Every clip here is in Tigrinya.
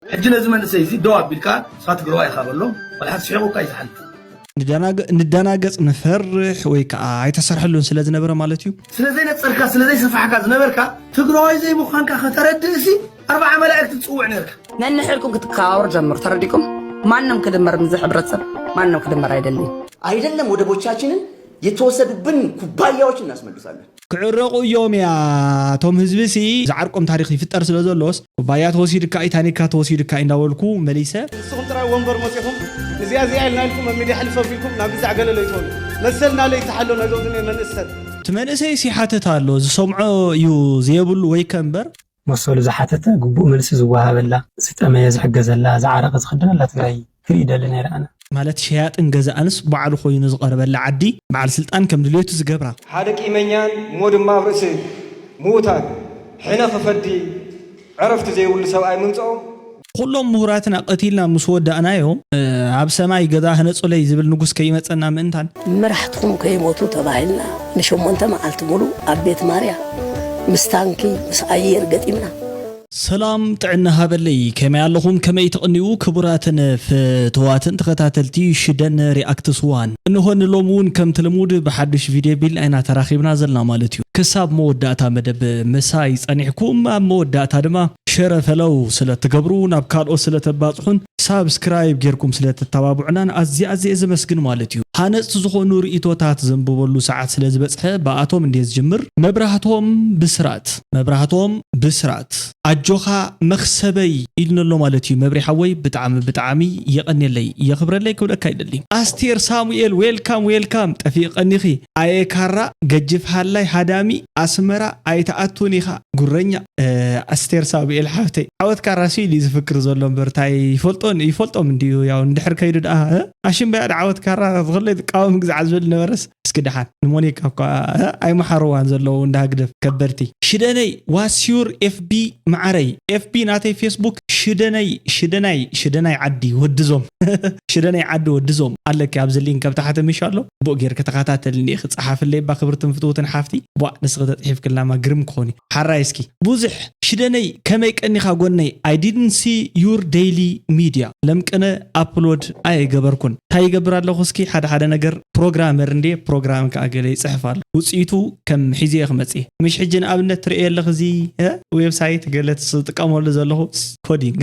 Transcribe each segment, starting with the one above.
حجنا زمان سيزي دواب بالكا صات قروي خابلو ولا حد شيء وكاي تحل نداناقص نفرح ويكا يتسرحلون سلازي نبره مالتيو سلازي نتصركا سلازي سفحكا زنبركا تقروي زي مخانكا خطردسي 4 ملائكه تصوع نرك نن حلكم كتكاور جمر ترديكم ማንም ከደመር ምዝህ ህብረተሰብ ማንም ከደመር አይደለም ወደቦቻችንን የተወሰዱብን ኩባያዎች እናስመልሳለን ክዕረቁ ዮምያ ቶም ህዝብሲ ዛዓርቆም ታሪክ ይፍጠር ስለዘሎስ ኩባያ ተወሲድካ ኢታኒካ ተወሲድካ እንዳወልኩ መሊሰ ንስኹም ጥራይ ወንበር መጽኹም እዚያ ኢልናልኩም ሚዲያ ሕልፈፊልኩም ናብ ዛዕገለለ ይተውሉ መሰልና ለይ ተሐለው ነገውዝን መንእሰት ትመንእሰይ ሲሓተት ኣሎ ዝሰምዖ እዩ ዘየብሉ ወይ ከንበር መሰሉ ዝሓተተ ግቡእ መልሲ ዝዋሃበላ ስጠመየ ዝሕገዘላ ዝዓረቀ ዝኽደነላ ትግራይ ክሪደልና ይራና ማለት ሸያጥን ገዛእንስ በዓሉ ኮይኑ ዝቀርበላ ዓዲ በዓል ስልጣን ከም ድልየቱ ዝገብራ ሓደ ቂመኛን ሞድማ ብርእሲ ሙታን ሕነ ክፈዲ ዕረፍቲ ዘይብሉ ሰብኣይ ምምፅኦም ኩሎም ምሁራትን ቀቲልና ምስ ወዳእናዮም ኣብ ሰማይ ገዛ ህነጾለይ ዝብል ንጉስ ከይመፀና ምእንታን መራሕትኩም ከይሞቱ ተባሂልና ንሽሞንተ መዓልቲ ሙሉ ኣብ ቤት ማርያ مستانكي مساير قديمنا سلام طعنا هابلي كما ياللهم كما يتقنيو كبراتن في تواتن تخاتلتي شدن رياكت سوان انه نلومون كم تلمود بحدش فيديو بيل اينا تراخيبنا زلنا مالتيو كساب موداتا مدب مساي صنيحكم موداتا دما شرف لو سلتقبرون ابكالو سلتباصحون سابسكرايب غيركم سلتتابعونا ازي زمسكن مالتيو هانص زخونو رئيتوتات زنبولو ساعات سلازبصح بااتوم انديز جمر مبراهتهم بسرات اجوخا مخسبي إلنا مالتي مبرحوي بتعامي يقنيلي يخبرلي كل كايدلي استير سامويل ويلكام تفيق انخي اي كارا ججف حلاي حدامي اسمرا اي تاتونيخا غرنيا استير سامويل حفتي عوت كاراسي لي زفكر زولم برتاي يفلطون انديو ياو اندحر كيدد اشين بعد عوت كارا تغلي قاوم غزعزل نورس اسكدحان نمونيكا اي محروان زلو اندهغدف كبرتي شدني واسيور اف بي معري اف بي ناتي فيسبوك شدناي عدي ودزوم شدناي عدي ودزوم قالك يا بزلين كبتحت مشالو بو غير كتخاتاتلني صحاف اللي بخبرتن فتوتن حافتي بو نسغت تحيف كلما غرم كوني حرايسكي بوزح شدناي كما يقني خاغوني I didn't see your daily media لمكنه ابلود اي غبركون تاي غبرالو خسكي حدا ነገር ፕሮግራመር እንዴ ፕሮግራም ካገለ ይጽፋል ውጽይቱ ከም ሒዚየ خمصي مش حجن ابنت تري لك زي ويب سايت قالت تقاموا له كودينج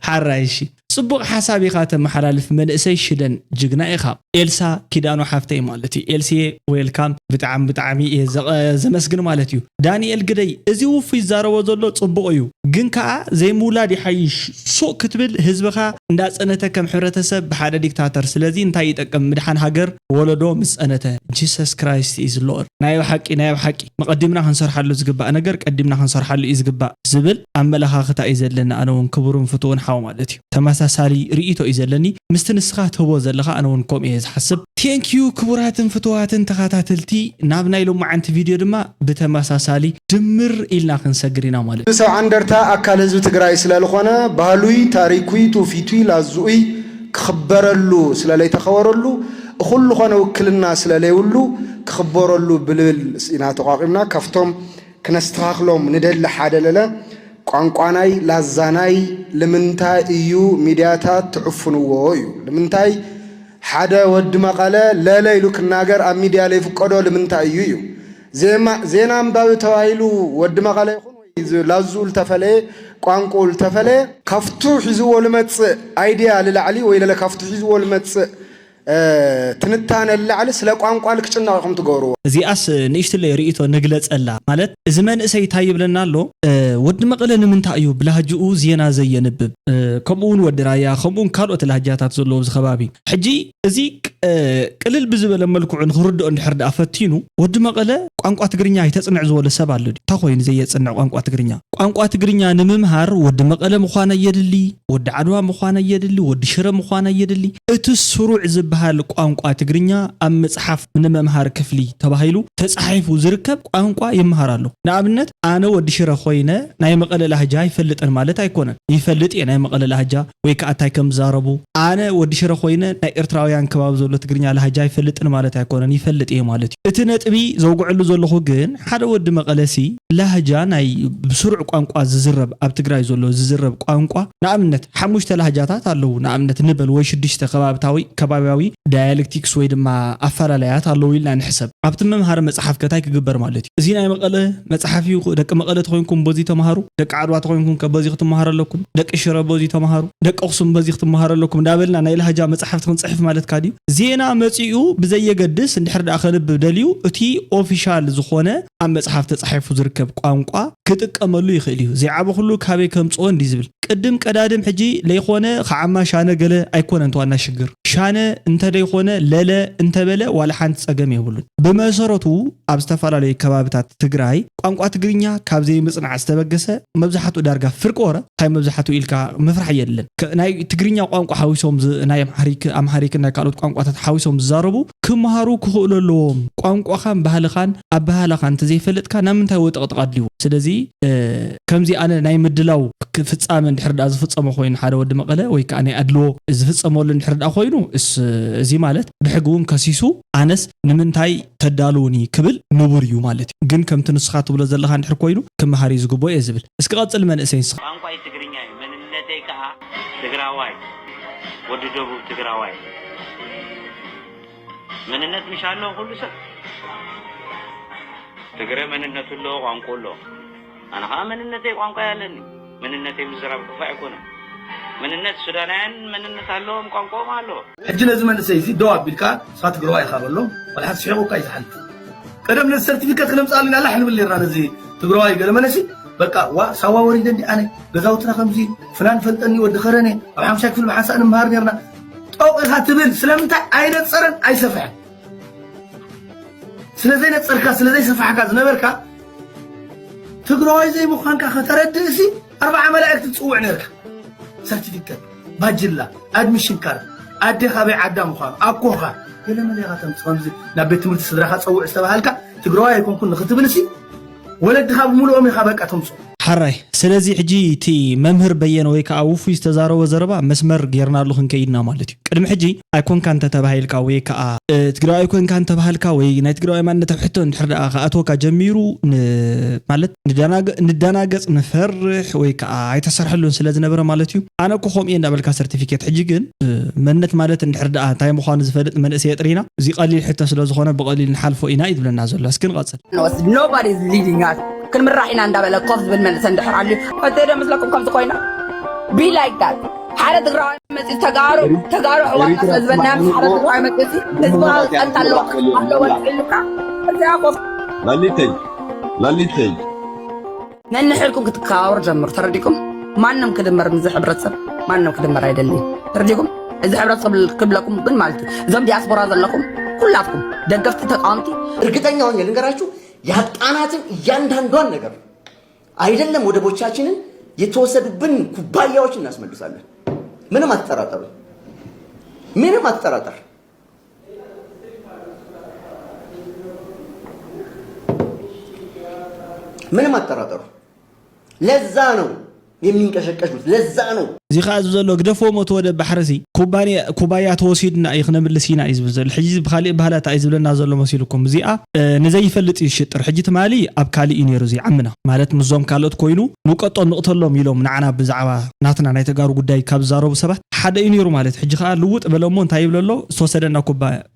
حرايشي صبغ حسابي خاتم محلالف منسي شدن جغنا اخا إلسا كيدانو حفتي مالتي إلسي ويلكام بتعامي زمسغن مالتيو دانيال قدي ازيو في زارو زلو صبغيو جنكا زي مولادي حيش سو كتبل حزبخا انداصنته كم حرتسب بحاده ديكتاتور سلازي انتا يتقم مدحان هاجر ولدو مسانته جيسس كرايست از لورد نايو حقي مقدمنا هنصرحلو زغبا نجر قدمنا هنصرحلو يزغبا زبل املها ختا ايزلنا انا ونكبرون فتون حاو مالتيو تماساسالي رئيتو ايزلني مستنسخه تبو زلخا انا ونكم ايز حسب ثانك يو كبراتن فتواتن تخاتلتي نابنا يلو معنت فيديو دما بتماساسالي دمر إلنا خنسجرينا مالك سو عندرتا أكل زو تجري سلالخنا بهالوي تاريخي توفيتوي لازوي خبرلو سلالي تخورلو خلو خنا وكلنا سلالي ولو خبرلو بلبل إنها تقاقمنا كفتم كنستخلهم ندل حدا لا قانقاناي لازاناي لمنتاي يو ميدياتات تعفنوه لمنتاي حدا ود مقالة لا يلوك الناجر أم ميديا لي فقدوا لمنتاي يو زينا مباوي توايلو ود مقالة يخون لازول تفلي قانقول تفلي كفتو حزو لمتص ايديا للعلي ويلا كفتو حزو لمتص تنتان اللعل سلا قانقالك چناكم تغورو زياس نيشتلي ريتو نغلصلا مالت زمان اسي تايبلنا لو ود مقلن منتايو بلاجو زينا زينبب كمون ودرايا خمون كالوت لهجاتات زلو زخبابي حجي ازي قلل بزبل ملكو نخرد اندحرد افتينو ود مقله قانقا تግርኛ يتصنع زول سبال تا خوين زي يتصنع قانقا تግርኛ نممهار ود مقله مخانه يدلي ود عدوا مخانه يدلي ود شره مخانه يدلي اتسروع زبሃል قانقا تግርኛ ام مصحف من ممهار كفلي تباهيلو تصحيفو زركب قانقا يمهارالو نابنت انا ود شره خوينه ناي مقله لهجا يفلطن مالت ايكونن يفلط ناي مقله لهجا ወይ ከአታይ ከም ዛረቡ አነ ወዲ ሽረ ኮይነ ናይ ኤርትራዊ ትግራውያን ከባብ ዘሎ ትግርኛ ለሃጃ ይፈልጥን ማለት ኣይኮነን ይፈልጥ እየ ማለት እዩ እቲ ነጥቢ ዘውግዕሉ ዘለኹ ግን ሓደ ወዲ መቐለሲ ለሃጃ ናይ ብስሩዕ ቋንቋ ዝዝረብ ኣብ ትግራይ ዘሎ ዝዝረብ ቋንቋ ንኣብነት 5 ለሃጃታት ኣለዉ ንኣብነት ንበል ወይ 6 ከባቢያዊ ዳያሌክቲክስ ወይ ድማ ኣፈላላያት ኣለዉ ኢልና ንሕሰብ ኣብቲ መምሃር መጽሓፍ ከታይ ክግበር ማለት እዩ እዚ ናይ መቐለ መጽሓፍ እዩ ደቂ መቐለ ተኮይንኩም በዚ ተማሃሩ ደቂ ዓድዋ ተኮይንኩም ከበዚ ክትመሃሩ ኣለኩም ደቂ ሽረ በዚ ተማሃሩ ደቂ ኣክሱም በዚ ክትመሃሩ ኣለኩም ዳበልና ናይ ለሃጃ መጽሓፍ ክንጽሕፍ ማለት ካዲ ዜና መጽኡ ብዘየገድስ እንድሕር ዳ ከንብብ ደልዩ እቲ ኦፊሻል ዝኾነ ኣብ መጽሓፍ ተጻሒፉ ዝርከብ ቋንቋ ክጥቀመሉ ይኽእል እዩ ዘይዓበ ኩሉ ካበይ ከምጽኦ እንዲ ዝብል ቅድም ቀዳድም ሕጂ ለይኾነ ከዓማ ሻነ ገለ ኣይኮነን ተዋና ሽግር ሻነ እንተ ደይኾነ ለለ እንተበለ ዋላ ሓንቲ ጸገም የብሉን ብመሰረቱ ኣብ ዝተፈላለዩ ከባቢታት ትግራይ ቋንቋ ትግርኛ ካብ ዘይ ምጽናዕ ዝተበገሰ መብዛሕቱ ዳርጋ ፍርቆረ ካይ መብዛሕቱ ኢልካ መፍራሕ የለን ናይ ትግርኛ ቋንቋ ሓዊሶም ናይ ኣምሃሪክ ናይ ካልኦት ቋንቋታት ሓዊሶም ዝዛረቡ ክመሃሩ ክኽእሉ ኣለዎም ቋንቋኻን ባህልኻን ኣብ ባህልኻን ተዘይፈልጥካ ናምንታይ ወጠቕጥቕ ኣድልዩ ስለዚ ከምዚ ኣነ ናይ ምድላው ፍጻመ እንድሕር ዳ ዝፍጸሞ ኮይኑ ሓደ ወዲ መቐለ ወይ ከዓ ናይ ኣድልዎ ዝፍጸመሉ እንድሕር ዳ ኮይኑ እዚ ማለት ብሕጉን ከሲሱ ኣነስ ንምንታይ ተዳልውኒ ክብል ንቡር እዩ ማለት እዩ ግን ከምቲ ንስኻ ትብሎ ዘለኻ እንድሕር ኮይኑ ክመሃር እዩ ዝግቦ እየ ዝብል እስኪ ቀጽል መንእሰይ ንስኻ ቋንቋ ትግርኛ መንነተይ ከዓ ትግራዋይ ወዲ ደቡብ ትግራዋይ መንነት ምሻሎ ሁሉ ሰብ ትግረ መንነቱ ሎ ቋንቋ ሎ ኣነ ከዓ መንነተይ ቋንቋ ያለኒ መንነተይ ምዝራብ ክፋ ኣይኮነ መንነት ሱዳናውያን መንነት ኣለዎም ቋንቋም ኣሎ ሕጂ ነዚ መንእሰይ እዚ ደው ኣቢልካ ንስኻ ትግራዋይ ኢኻ በሎ ወላ ሓንቲ ስሒቑካ ይዝሓልፍ ቀደም ነዚ ሰርቲፊኬት ክነምፃልና ላ ሕንብል ኔርና ነዚ ትግራዋይ ገለ መነሲ በቃ ዋ ሳዋ ወሪደ እንዲ ኣነ ገዛውትና ከምዚ ፍላን ፈልጠኒ ወዲ ኸረነ ኣብ 5 ክፍል ብሓንሳእ ንምሃር ኔርና ጠውቂኻ ትብል ስለምንታይ ኣይነፀረን ኣይሰፍሐን ስለዘይነፀርካ ስለዘይሰፍሐካ ዝነበርካ ትግራዋይ ዘይምዃንካ ከተረድእሲ 4 መላእክቲ ትፅውዕ ኔርካ ሰርቲፊኬት ባጅላ ኣድሚሽን ካርድ ኣዴኻ በይ ዓዳ ምዃኑ ኣኮኻ ገለ መለኻ ተምፅ ከምዚ ናብ ቤት ትምህርቲ ስድራኻ ፀውዕ ዝተባሃልካ ትግራዋይ ኣይኮንኩን ንኽትብልሲ ወለድኻ ብምሉኦም ኢኻ በቃ ተምፅኦ ሓራይ ስለዚ ሕጂ እቲ መምህር በየነ ወይ ከዓ ውፉይ ዝተዛረበ ዘረባ መስመር ጌርናሉ ክንከይድና ማለት እዩ ቅድሚ ሕጂ ኣይኮንካ እንተተባሂልካ ወይ ከዓ ትግራዋይ ኣይኮንካ እንተባሃልካ ወይ ናይ ትግራዋይ ማንነት ሕቶ እንድሕር ደኣ ከኣትወካ ጀሚሩ ማለት ንደናገፅ ንፈርሕ ወይ ከዓ ኣይተሰርሐሉን ስለ ዝነበረ ማለት እዩ ኣነ እኮ ከምኡ እየ እንዳበልካ ሰርቲፊኬት ሕጂ ግን መንነት ማለት እንድሕር ደኣ እንታይ ምዃኑ ዝፈልጥ መንእሰይ የጥሪና እዚ ቀሊል ሕቶ ስለ ዝኾነ ብቐሊል ንሓልፎ ኢና ይብለና ዘሎ እስኪ ንቐፅል Nobody is leading us ክንምራሒና እንዳበለ ኮፍ ዝብል መንእሰይ እንድሕር ኣልዩ ፈተደ ምስለኩም ከምዚ ኮይና be like that ሓደ ትግራዋይ መፅኡ ተጋሩ ሕዋት ስለዝበልና ምስ ሓደ ትግራዋይ መፅኡ ህዝቢ ፀንታ ኣለዎ ኢሉካ እዚኣ ኮፍ ላሊተይ ነንሕልኩም ክትከባበሩ ጀምሩ ተረዲኩም ማንም ክድመር ምዝ ሕብረተሰብ ማንም ክድመር ኣይደልን ተረዲኩም እዚ ሕብረተሰብ ክብለኩም ግን ማለት እዞም ዲያስፖራ ዘለኩም ኩላትኩም ደገፍቲ ተቃወምቲ እርግጠኛ ሆኜ ልንገራችሁ ያጣናትን እያንዳንዷን ነገር አይደለም ወደቦቻችንን የተወሰዱብን ኩባያዎች እናስመልሳለን ምንም አትጠራጠሩ ምንም አትጠራጠር ምንም አትጠራጠሩ ለዛ ነው የሚንቀሸቀሹት ለዛ ነው እዚ ኸ ዘሎ ግደፎ ሞት ወደ ባሕረሲ ኩባያ ተወሲድና ይኽነምልሲና ይዝብል ዘሎ ሕጂ ብኻሊእ ባህላት ኣይዝብለና ዘሎ መሲልኩም እዚኣ ንዘይፈልጥ ይሽጥር ሕጂ ትማሊ ኣብ ካሊእ እዩ ነይሩ እዚ ዓምና ማለት ምዞም ካልኦት ኮይኑ ንቀጦ ንቕተሎም ኢሎም ንዓና ብዛዕባ ናትና ናይ ተጋሩ ጉዳይ ካብ ዝዛረቡ ሰባት ሓደ እዩ ነይሩ ማለት ሕጂ ኸ ልውጥ በለሞ እንታይ ይብለሎ ዝተወሰደና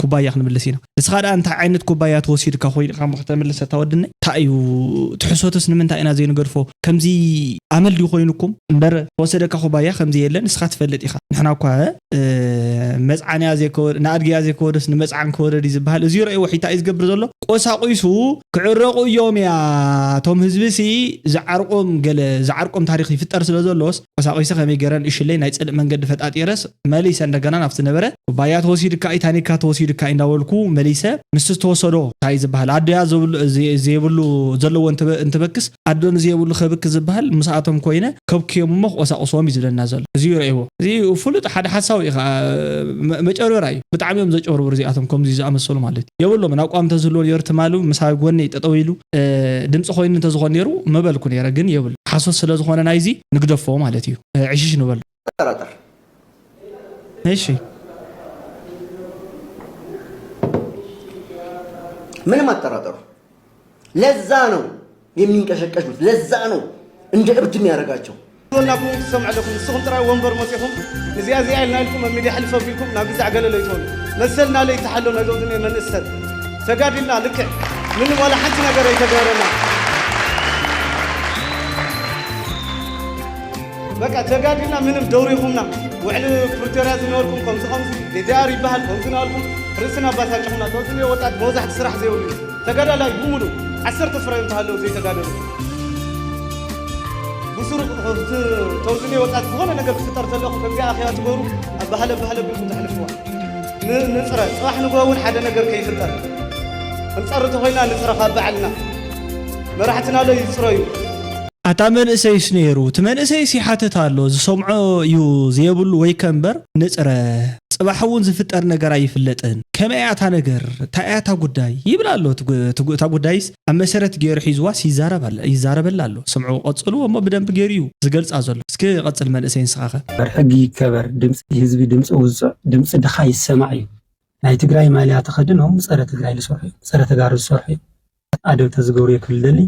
ኩባያ ክንምልስ ኢና ንስኻ ደኣ እንታይ ዓይነት ኩባያ ተወሲድካ ኮይንካ ምኽተምልስ ተወድነ እንታይ እዩ ትሕሶትስ ንምንታይ ኢና ዘይንገድፎ ከምዚ ኣመል ዲ ኮይንኩም እምበር ተወሰደካ ኩባያ ከምዚ የለን ንስኻ ትፈልጥ ኢኻ ንሕና እኳ መፅዓንያ ዘይከወድ ንኣድግያ ዘይከወደስ ንመፅዓን ከወደድ ዝበሃል እዚ ረእይ ወሒታ እዩ ዝገብር ዘሎ ቆሳቑሱ ክዕረቑ እዮም እያ እቶም ህዝቢሲ ዝዓርቆም ታሪክ ይፍጠር ስለ ዘሎስ ቆሳቑሱ ከመይ ገረን እሽለይ ናይ ፅልእ መንገዲ ፈጣጢረስ መሊሰ እንደገና ናብቲ ነበረ ኩባያ ተወሲድካ ኢታኒካ ተወሲድካ እንዳበልኩ መሊሰ ምስ ዝተወሰዶ እንታይ ዝበሃል ኣዶያ ዘይብሉ ዘለዎ እንትበክስ ኣዶን ዘይብሉ ከብክ ዝበሃል ምስኣቶም ኮይነ ከብክዮሞ ቆሳቑሶም እዩ ዝብለና ዘሎ እዚ ረእይዎ እዚ ፍሉጥ ሓደ ሓሳብ ኢኻ መጨረራ እዩ ብጣዕሚ እዮም ዘጨርብሩ እዚኣቶም ከምዚ ዝኣመሰሉ ማለት እዩ የብሎም ኣቋም ተዝህልዎ ነይሩ ትማሉ ምሳብ ጎኒ ጠጠው ኢሉ ድምፂ ኮይኑ እንተዝኾን ነይሩ መበልኩ ነይረ ግን የብል ሓሶት ስለ ዝኾነ ናይዚ ንግደፎ ማለት እዩ ዕሽሽ ንበሉ ጠራጠር እሺ ምንም አጠራጠሩ። ለዛ ነው የሚንቀሸቀሹት። ለዛ ነው እንደ እብድ የሚያደርጋቸው። ولناكم تسمع لكم السخن ترى وانبر مسيحهم زيازي عيلنا لكم من يحلف فيكم ناقص عقل لا يتون مسلنا لي تحلوا نزودني من السد تقادلنا لك من ولا حتى نقر يتقارنا بقى تقادلنا من دوريكمنا وعلى فرتراز نوركم خمس لداري بحالكم زنالكم رسنا باساچنا توزني وطات موزح تسرح زيولي تقادل لا يقوموا 10 فريم تحلوا زي تقادلوا بسرق توزني وقت هنا نقدر فطر تلقوا كم جاء أخيات جورو بهلا بكم تحلفوا نصرة صح نقول حدا نقدر كيف فطر نصرة هنا نصرة خابعنا ما راحتنا له يصريو أتا منእሰይስ ነይሩ እቲ መንእሰይ ሲሓተት ኣሎ ዝሰምዖ እዩ ዘይብሉ ወይ ከንበር ንፅረ ጽባሕ እውን ዝፍጠር ነገር ኣይፍለጥን ከመይ ኣታ ነገር ታያታ ጉዳይ ይብል ኣሎ እታ ጉዳይስ ኣብ መሰረት ገይሩ ሒዝዋስ ይዛረበላ ኣሎ ሰምዑ ቀጽሉ እሞ ብደንብ ገይሩ እዩ ዝገልጻ ዘሎ እስኪ ቀጽል መንእሰይ ንስኻኸ ሕጊ ይከበር ድምፂ ህዝቢ ድምፂ ውፅእ ድምፂ ድኻ ይሰማዕ እዩ ናይ ትግራይ ማልያ ተኸድኖም ፀረ ትግራይ ዝሰርሑ እዩ ፀረ ተጋሩ ዝሰርሑ እዩ ኣደብ ተዝገብሩ የክልደሊ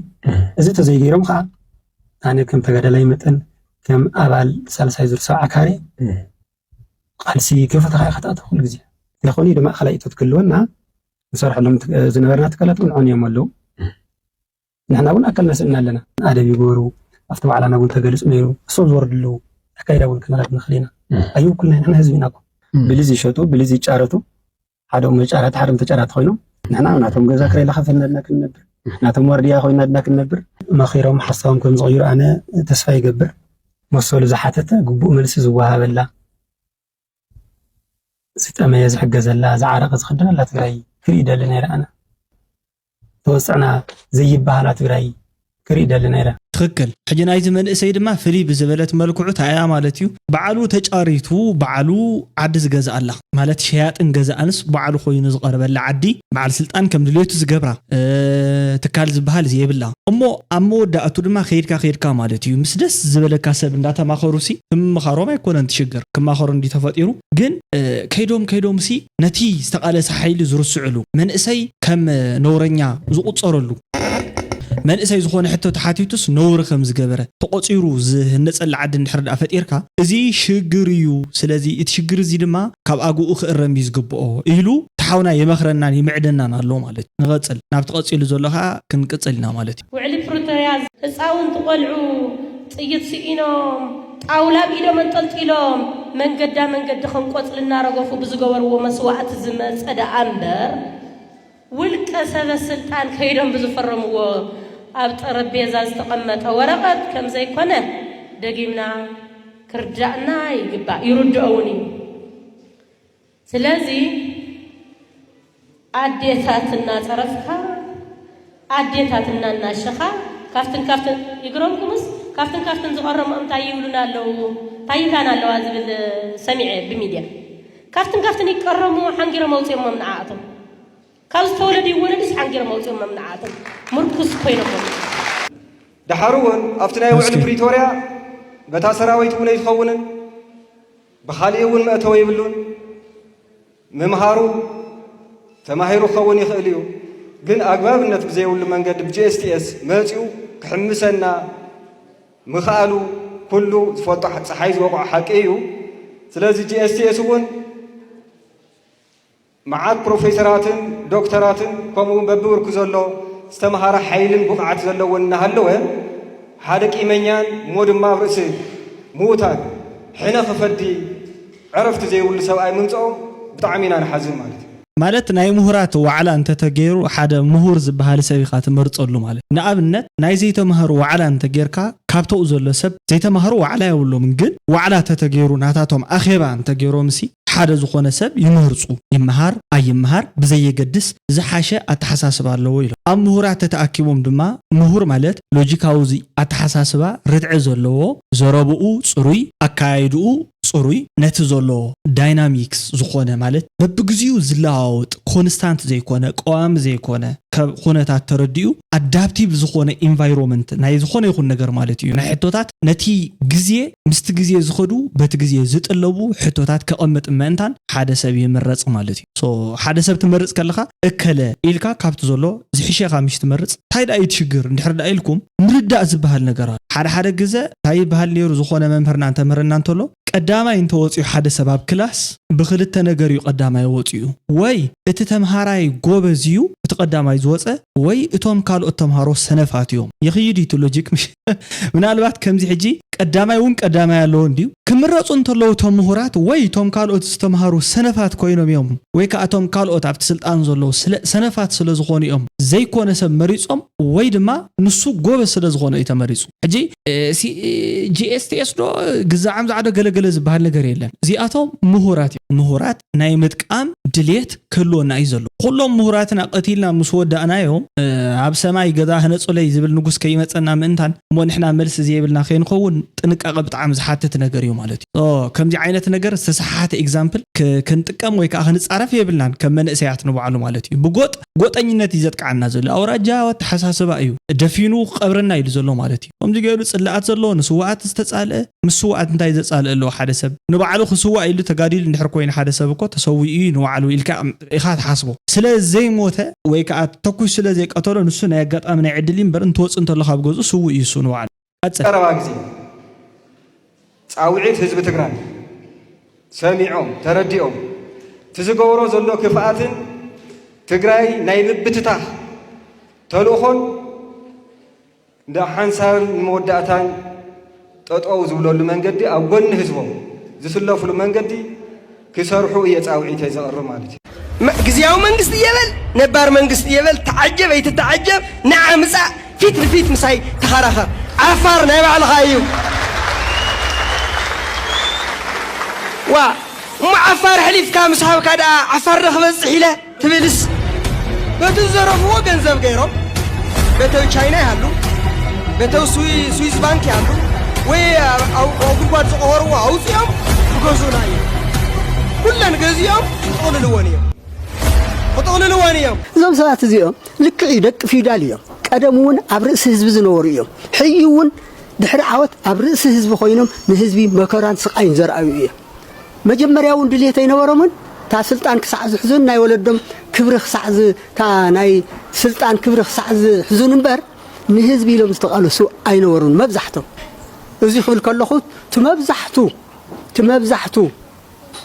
እዚ ተዘይገይሮም ከዓ أنا كم تقدر متن كم أبال سالساي زور ساعة كاري قالسي كيف تخيل خطأت كل جزء يخوني لما خليت تتكلمنا نصرح لهم زنبرنا تكلمون عن يوم اللو نحن أقول أكلنا سئلنا لنا هذا بيقولوا أفتوا على نقول تجلس نيرو صوت ورد له حكاية أقول كنا لابن خلينا أيوب كلنا نحن هزبيناكم بليزي شوتو بليزي تشارتو هذا هم تشارت حرم تشارت خوينو نحن نعطهم جزاك الله خفنا لنا كل نبر نعطهم ورديا خوينا لنا كل نبر ما خيرهم حصلهم كم صغير أنا تسفى يقبر مصول زحتته قبو ملس زواها بالله ستأميز حق زلا زعرق خدنا لا تقرأي كريدة لنا أنا توسعنا زي بها لا تقرأي كريدة لنا ትክክል ሕጂ ናይዚ መንእሰይ ድማ ፍሊ ብዝበለት መልክዑ ታያ ማለት እዩ በዓሉ ተጫሪቱ በዓሉ ዓዲ ዝገዛ ኣላ ማለት ሸያጥን ገዛኣንስ በዓሉ ኮይኑ ዝቀርበላ ዓዲ በዓል ስልጣን ከም ድሌቱ ዝገብራ ትካል ዝበሃል ዘይብላ እሞ ኣብ መወዳእቱ ድማ ኸይድካ ማለት እዩ ምስ ደስ ዝበለካ ሰብ እንዳተማኸሩሲ ምኻሮም ኣይኮነን ትሽግር ክማኸሩ እንዲ ተፈጢሩ ግን ከይዶም ሲ ነቲ ዝተቃለሰ ሓይሊ ዝርስዕሉ መንእሰይ ከም ነውረኛ ዝቁፀረሉ መንእሰይ ዝኾነ ሕቶ ተሓቲቱስ ነውር ከም ዝገበረ ተቆፂሩ ዝህነፀል ዓዲ እንድሕር ፈጢርካ እዚ ሽግር እዩ ስለዚ እቲ ሽግር እዚ ድማ ካብ ኣጉኡ ክእረም ዝግብኦ ኢሉ ተሓውና የመኽረናን ይምዕደናን ኣሎ ማለት ንቐጽል ናብ ተቐጽሉ ዘለኻ ክንቅጽልና ማለት እዩ ውዕሊ ፕሮቶሪያዝ ህፃውንቲ ቆልዑ ጥይት ስኢኖም ጣውላ ኢሎም እንጠልጢሎም መንገዲ ክንቆጽል እናረገፉ ብዝገበርዎ መስዋዕት ዝመፀደ ኣምበር ውልቀ ሰበ ስልጣን ከይዶም ብዝፈረምዎ ኣብ ጠረጴዛ ዝተቐመጠ ወረቐት ከም ዘይኮነ ደጊምና ክርዳእና ይግባእ ይርድኡኒ ስለዚ ኣዴታትና ፀረፍካ ኣዴታትና እናሸኻ ካፍትን ይግሮምኩምስ ካፍትን ዝቀረሙ እንታይ ይብሉና ኣለው ታይታና ኣለው ዝብል ሰሚዐ ብሚድያ ካፍትን ይቀረሙ ሓንጊሮም መውፅኦም ምንዓኣቶም كاز تولد يولدس حنجر موت ممنوعاتهم مركز كوينهم دحرون أفتنا يوعد بريتوريا بتاسراويت ولا يتخونن بخاليون ما أتوا يبلون ممهارو تماهيرو خون يخليو جن أقباب النتج زي ولا من قد بجي ماتيو كحمسنا مخالو كله فتح صحيح وقع حكيو ثلاثة GSTS ون معاد بروفيسوراتن دكتوراتن كمون ببور كزلو استمهار حيلن بقعة زلو ونهلوه حدك إيمانيان مود ما برس موتان حين خفدي عرفت زي ولا سواء منصو بطعمينا نحزم ማለት ናይ ምሁራት ዋዕላ እንተ ተገይሩ ሓደ ምሁር ዝበሃል ሰቢኻ ትመርጸሉ ማለት ንኣብነት ናይ ዘይተማሃሩ ዋዕላ እንተ ገይርካ ካብተኡ ዘሎ ሰብ ዘይተማሃሩ ዋዕላ የብሎም ግን ዋዕላ ተተገይሩ ናታቶም ኣኼባ እንተ ገይሮምሲ ሓደ ዝኾነ ሰብ ይመርጹ ይመሃር ኣይመሃር ብዘየገድስ ዝሓሸ ኣተሓሳስባ ኣለዎ ኢሎ ኣብ ምሁራት ተኣኪቦም ድማ ምሁር ማለት ሎጂካዊ ኣተሓሳስባ ርድዒ ዘለዎ ዘረብኡ ጽሩይ ኣካይድኡ ጽሩይ ነቲ ዘሎ ዳይናሚክስ ዝኾነ ማለት በብግዚኡ ዝለዋወጥ ኮንስታንት ዘይኮነ ቀዋሚ ዘይኮነ ኩነታት ተረዲኡ አዳፕቲቭ ዝኾነ ኢንቫይሮንመንት ናይ ዝኾነ ይኹን ነገር ማለት እዩ ናይ ሕቶታት ነቲ ግዜ ምስቲ ግዜ ዝኸዱ በቲ ግዜ ዝጥለቡ ሕቶታት ከቐምጥ ምእንታን ሓደ ሰብ ይምረጽ ማለት እዩ ሶ ሓደ ሰብ ትመርጽ ከለኻ እከለ ኢልካ ካብቲ ዘሎ ዝሕሸኻ ምሽ ትመርጽ ታይዳ ይትሽግር እንድሕር ዳ ኢልኩም ምርዳእ ዝበሃል ነገር ሓደ ሓደ ግዜ ታይ በሃል ነይሩ ዝኾነ መምህርና እንተመረና እንተሎ ቀዳማይ እንተወጽዩ ሓደ ሰባብ ክላስ ብክልተ ነገር እዩ ቀዳማይ ወጽዩ ወይ እቲ ተምሃራይ ጎበዝ እዩ እቲ ቀዳማይ ዝወጸ ወይ እቶም ካልኦት ተምሃሮ ሰነፋት እዮም ይኽይድ እቲ ሎጂክ ምናልባት ከምዚ ሕጂ ቀዳማይ ውን ቀዳማይ ያለው እንዲሁ ክምረጹ እንተለው ተምሁራት ወይ ቶም ካልኦት ዝተምሃሩ ሰነፋት ኮይኖም እዮም ወይ ከአቶም ካልኦት ኣብቲ ስልጣን ዘለው ሰነፋት ስለ ዝኾኑ እዮም ዘይኮነ ሰብ መሪጾም ወይ ድማ ንሱ ጎበዝ ስለ ዝኾነ እዩ ተመሪጹ ሕጂ ጂኤስቲኤስ ዶ ግዛዓም ዝዓደ ገለገለ ዝበሃል ነገር የለን እዚኣቶም ምሁራት ናይ ምጥቃም ድሌት ክህልወና እዩ ዘሎ ኩሎም ምሁራትን ቀቲልና ምስ ወዳእናዮም ኣብ ሰማይ ገዛ ህነጹለይ ዝብል ንጉስ ከይመጸና ምእንታን እሞ ንሕና መልስ ዘይብልና ከይንኸውን ጥንቃቐ ብጣዕሚ ዝሓትት ነገር እዩ ማለት እዩ ከምዚ ዓይነት ነገር ዝተሰሓተ ኤግዛምፕል ክንጥቀም ወይ ከዓ ክንጻረፍ የብልናን ከም መንእሰያት ንባዕሉ ማለት እዩ ጎጠኝነት ይዘጥቃዓና ዘሎ ኣውራጃ ወተሓሳስባ እዩ ደፊኑ ቀብረና ኢሉ ዘሎ ማለት እዩ ከምዚ ገይሩ ጽላኣት ዘሎ ንስዋኣት ዝተጻልአ ምስዋኣት እንታይ ዘጻልአ ኣሎ ሓደ ሰብ ንባዕሉ ክስዋ ኢሉ ተጋዲሉ እንድሕር ኮይኑ ሓደ ሰብ እኮ ተሰዊኡ ንባዕሉ ኢልካ ኢኻ ተሓስቦ ስለ ዘይሞተ ወይ ከዓ ተኩስ ስለ ዘይቀተሎ ንሱ ናይ አጋጣሚ ናይ ዕድል እምበር እንትወጽ እንተለኻ ብገዙ ስውኡ እዩ እሱ ንባዕሉ ቀረባ ጊዜ ጻውዒት ህዝቢ ትግራይ ሰሚዖም ተረዲኦም ትዝገብሮ ዘሎ ክፍኣትን ትግራይ ናይ ምብትታህ ተልእኾን እንደ ሓንሳብ ንመወዳእታን ጠጠው ዝብለሉ መንገዲ ኣብ ጎኒ ህዝቦም ዝስለፍሉ መንገዲ ክሰርሑ እየ ጻውዒት ዘቕርብ ማለት እዩ ጊዜያዊ መንግስት እየበል ነባር መንግስት እየበል ተዓጀብ ኣይትተዓጀብ ንዓምፃ ፊት ንፊት ምሳይ ተኸራኸር ዓፋር ናይ ባዕልኻ እዩ ዓፋር ሕሊፍካ ምስ ሃብካ ደኣ ዓፋር ክበፅሕ ኢለ ትብልስ በቲ ዝዘረፍዎ ገንዘብ ገይሮም በተው ቻይና ይሃሉ በተው ስዊስ ባንክ ይሃሉ ወይ ኣብ ጉድጓድ ዝቐበርዎ ኣውፅኦም ክገዙና እዮም ኩለን ገዚኦም ክጥቕልልዎን እዮም እዞም ሰባት እዚኦም ልክዕ ደቂ ፊውዳል እዮም ቀደም እውን ኣብ ርእሲ ህዝቢ ዝነበሩ እዮም ሕጂ እውን ድሕሪ ዓወት ኣብ ርእሲ ህዝቢ ኮይኖም ንህዝቢ መከራን ስቃይን ዘርአዩ እዮም መጀመርያ እውን ድሌት ኣይነበሮምን ታ ስልጣን ክሳዕ ዝሕዙን ናይ ወለዶም ክብሪ ክሳዕ ታ ናይ ስልጣን ክብሪ ክሳዕ ዝሕዙን እምበር ንህዝቢ ኢሎም ዝተቃለሱ ኣይነበሩን መብዛሕቶም እዚ ክብል ከለኹ ትመብዛሕቱ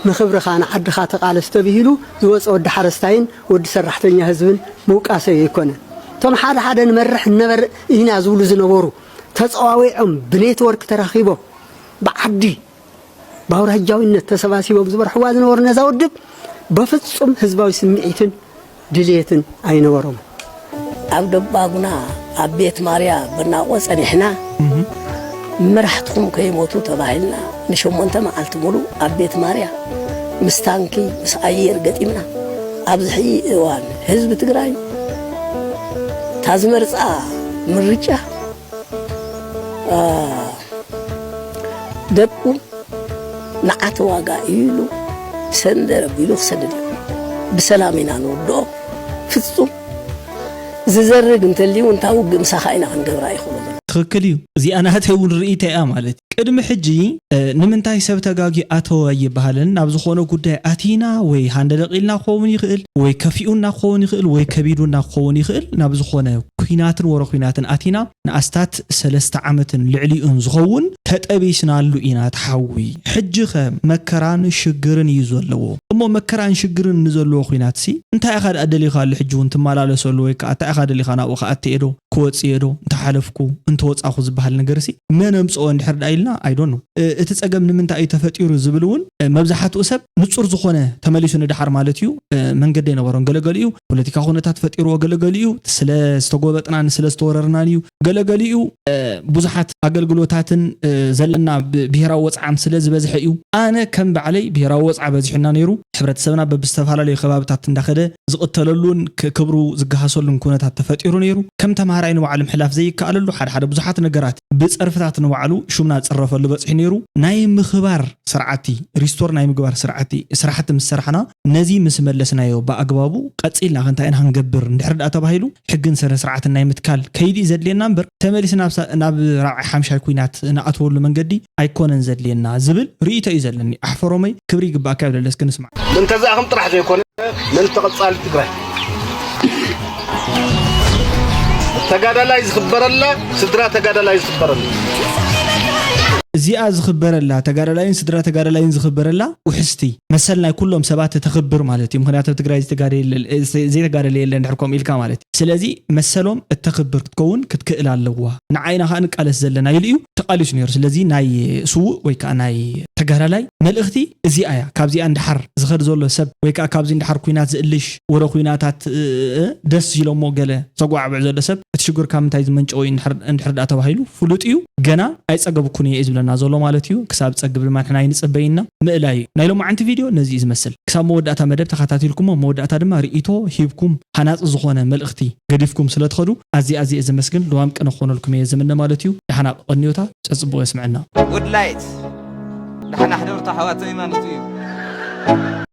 ንኽብርኻ ንዓድኻ ተቃለስ ተባሂሉ ዝወፀ ወዲ ሓረስታይን ወዲ ሰራሕተኛ ህዝብን ምውቃሰ ኣይኮነን ቶም ሓደ ንመርሕ ነበረ ኢና ዝብሉ ዝነበሩ ተጸዋዊዖም ብኔትወርክ ተራኺቦም ብዓዲ ባውራጃዊነት ተሰባሲቦም ዝመርሕዋ ዝነበሩ ነዛ ውድብ በፍጹም ህዝባዊ ስምዒትን ድሌትን ኣይነበሮም ኣብ ደባጉና ኣብ ቤት ማርያ ብናቆ ጸኒሕና መራሕትኩም ከይሞቱ ተባሂልና ንሽሞንተ መዓልቲ ሙሉ ኣብ ቤት ማርያ ምስ ታንኪ ምስ ኣየር ገጢምና ኣብዚ እዋን ህዝቢ ትግራይ ታዝመርፃ ምርጫ ደቁ ንዓተ ዋጋ ኢሉ ሰንደር ቢሉ ክሰድድ ብሰላም ኢና ንወድኦ ፍጹም ዝዘርግ እንተልዩ እንታውግ ምሳኻ ኢና ክንገብራ ይኽእሉ ትክክል እዩ እዚኣ ናተይ እውን ርኢታ እያ ማለት ቅድሚ ሕጂ ንምንታይ ሰብ ተጋጊ ኣተወ ይበሃልን ናብ ዝኾነ ጉዳይ ኣቲና ወይ ሃንደለቂልና ክኸውን ይኽእል ወይ ከፊኡና ክኸውን ይኽእል ወይ ከቢዱና ክኸውን ይኽእል ናብ ዝኾነ ኩናትን ወረኩናትን ኣቲና ንኣስታት 3 ዓመትን ልዕሊኡን ዝኸውን ተጠቢስናሉ ኢና ተሓዊ ሕጂ ኸ መከራን ሽግርን እዩ ዘለዎ እሞ መከራን ሽግርን ንዘለዎ ኩናት ሲ እንታይ ኢኻ ኣደሊኻ ሕጂ እውን ትመላለሰሉ ወይ ከዓ እንታይ ኢኻ ኣደሊኻ ናብኡ ከኣትየዶ ክወፅየዶ እንተሓለፍኩ እንተወፃኹ ዝበሃል ነገር ሲ መነምፅኦ እንድሕር ዳኢልና I don't know እቲ ጸገም ንምንታይ ተፈጢሩ ዝብሉውን መብዛሕትኡ ሰብ ንጹር ዝኾነ ተመሊሱ ንድሓር ማለት እዩ መንገዲ ይነበሮን ገለገሊኡ ፖለቲካ ኩነታት ፈጢሩ ገለገሊኡ ስለ ዝተጎበጥና ስለ ዝተወረርና እዩ ገለገሊኡ ብዙሓት አገልግሎታትን ዘለና ብሄራዊ ወጻዓም ስለ ዝበዝሕ እዩ ኣነ ከም ባዕለይ ብሄራዊ ወጻዓ በዝሕና ነይሩ ሕብረተሰብና በብዝተፈላለዩ ከባቢታት እንዳኸደ ዝቕተለሉን ክብሩ ዝገሃሰሉን ኩነታት ተፈጢሩ ነይሩ ከም ተማሃራይ ተማሃራይ ንባዕሉ ምሕላፍ ዘይከኣለሉ ሓደ ብዙሓት ነገራት ብፀርፍታት ንባዕሉ ሹምና ዝፅረፈሉ በፅሒ ነይሩ ናይ ምኽባር ስርዓቲ ሪስቶር ናይ ምግባር ስራሕቲ ምስ ሰርሐና ነዚ ምስ መለስናዮ ብኣግባቡ ቀፂልና ክንታይ ኢና ክንገብር እንድሕር ዳኣ ተባሂሉ ሕግን ስነ ስርዓትን ናይ ምትካል ከይዲ ዘድልየና እምበር ተመሊስና ናብ ራብዓይ ሓምሻይ ኩናት ንኣትወሉ መንገዲ ኣይኮነን ዘድልየና ዝብል ርእይቶ እዩ ዘለኒ ኣሕፈሮመይ ክብሪ ይግባእካ ይብለ ለስ ክንስማዕ من تزاهم طرح زيكون من تقصال تقرأ تقادر لا يزخبر الله سدرا تقادر لا يزخبر الله زيا زخبرلا تغارلاين سدرا تغارلاين زخبرلا وحستي مثلنا كلهم سبات تخبر مالتي مخنياتو تግራይ زي تغارل يلن دحركم إلكا مالتي سلازي مثلهم التخبر تكون كتكئل ኣለዋ ንዓይና ኸ ንቃለስ ዘለና ይልዩ ተቃሊሱ ነይሩ ስለዚህ ናይ ስው ወይ ከዓ ናይ ተጋራላይ መልእኽቲ እዚኣ ያ ካብዚ አንድሓር ዝኸድ ዘሎ ሰብ ወይ ከዓ ካብዚ አንድሓር ኩናት ዝእልሽ ወረ ኩናታት ደስ ይሎሞ ገለ ተጓዕብዕ ዘሎ ሰብ እትሽጉር ካብ ምንታይ ዝመንጨው እንድሕር ዳ ተባሂሉ ፍሉጥ እዩ ገና ኣይጸገብኩን እየ ዝብለና ዘሎ ማለት እዩ ክሳብ ጸግብ ድማ ንሕና ይንጽበይና ምእላይ ናይ ሎማዓንቲ ቪድዮ ነዚ ዝመስል ክሳብ መወዳእታ መደብ ተኸታተልኩም መወዳእታ ድማ ርእይቶ ሂብኩም ሓናጽ ዝኾነ መልእኽቲ ገዲፍኩም ስለትኸዱ ኣዚ ዝመስግን ልዋም ቀነ ኾነልኩም እየ ዝምነ ማለት እዩ ድሓና ቀንዮታ ጸጽቦ ይስምዐና good light ድሓና ሕድርታ ሓዋተይ ማለት እዩ